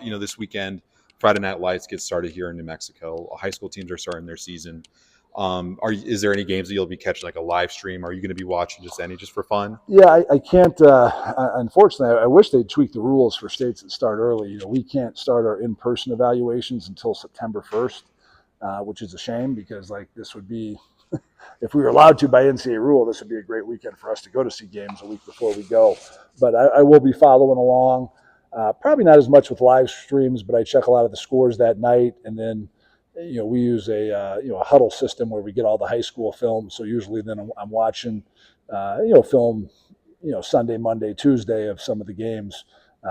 This weekend, Friday Night Lights gets started here in New Mexico. High school teams are starting their season. Is there any games that you'll be catching, like a live stream? Are you going to be watching just for fun? Yeah, I can't. Unfortunately, I wish they'd tweak the rules for states that start early. We can't start our in-person evaluations until September 1st, which is a shame because this would be, if we were allowed to by NCAA rule, this would be a great weekend for us to go to see games a week before we go. But I will be following along. Probably not as much with live streams, but I check a lot of the scores that night, and then we use a huddle system where we get all the high school film. So usually then I'm watching film Sunday, Monday, Tuesday of some of the games.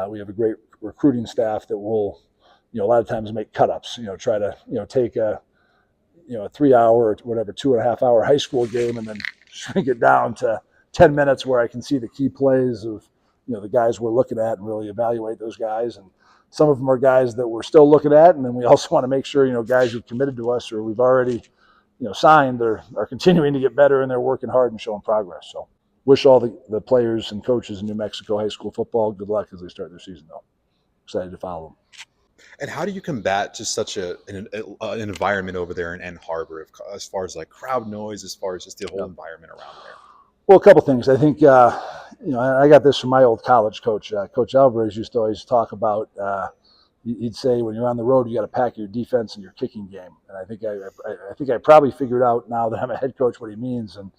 We have a great recruiting staff that will a lot of times make cut-ups, try to take a 3 hour or whatever 2.5 hour high school game and then shrink it down to 10 minutes where I can see the key plays of the guys we're looking at and really evaluate those guys. And some of them are guys that we're still looking at, and then we also want to make sure guys who've committed to us or we've already signed are continuing to get better, and they're working hard and showing progress. So wish all the players and coaches in New Mexico high school football good luck as they start their season, though. Excited to follow them. And how do you combat just such an environment over there in Ann Harbor, as far as like crowd noise, as far as just the whole environment around there? Well, a couple things. I think, I got this from my old college coach. Coach Alvarez used to always talk about, he'd say, when you're on the road, you got to pack your defense and your kicking game. And I think I probably figured out now that I'm a head coach what he means. And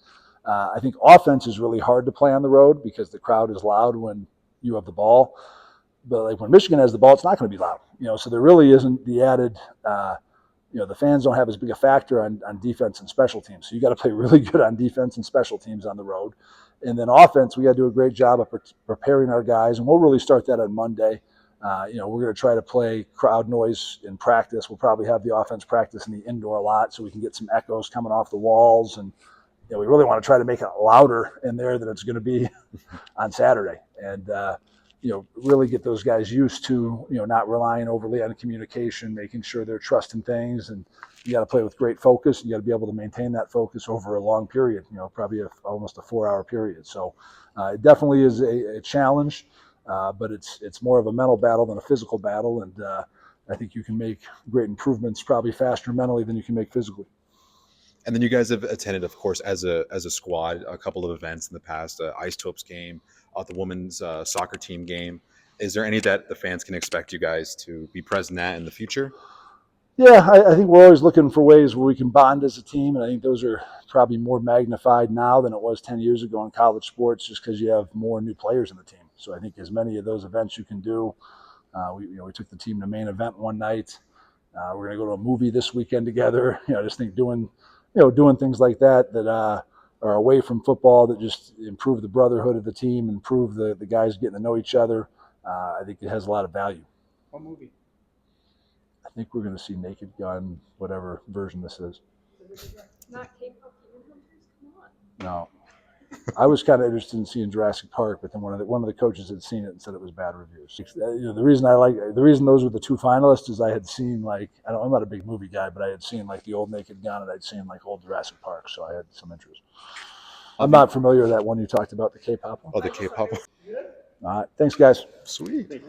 I think offense is really hard to play on the road because the crowd is loud when you have the ball. But when Michigan has the ball, it's not going to be loud. So there really isn't the added, the fans don't have as big a factor on defense and special teams. So you got to play really good on defense and special teams on the road. And then offense, we got to do a great job of preparing our guys. And we'll really start that on Monday. We're going to try to play crowd noise in practice. We'll probably have the offense practice in the indoor a lot so we can get some echoes coming off the walls. And we really want to try to make it louder in there than it's going to be on Saturday. And, really get those guys used to, not relying overly on communication, making sure they're trusting things. And you got to play with great focus. You got to be able to maintain that focus over a long period, probably almost a 4-hour period. So it definitely is a challenge, but it's more of a mental battle than a physical battle. And I think you can make great improvements probably faster mentally than you can make physically. And then you guys have attended, of course, as a squad, a couple of events in the past, Ice Topes game, the women's soccer team game. Is there any that the fans can expect you guys to be present at in the future? Yeah, I think we're always looking for ways where we can bond as a team, and I think those are probably more magnified now than it was 10 years ago in college sports, just because you have more new players in the team. So I think as many of those events you can do. We took the team to main event one night. We're going to go to a movie this weekend together. I just think doing things like that are away from football that just improve the brotherhood of the team, improve the guys getting to know each other. I think it has a lot of value. What movie? I think we're going to see Naked Gun, whatever version this is. Not K-pop Demon Hunters? Come on. No. I was kind of interested in seeing Jurassic Park, but then one of the coaches had seen it and said it was bad reviews. The reason those were the two finalists is I had seen I'm not a big movie guy, but I had seen the old Naked Gun and I'd seen old Jurassic Park, so I had some interest. I'm not familiar with that one you talked about, the K-pop one. Oh, the K-pop. All right, thanks guys. Sweet.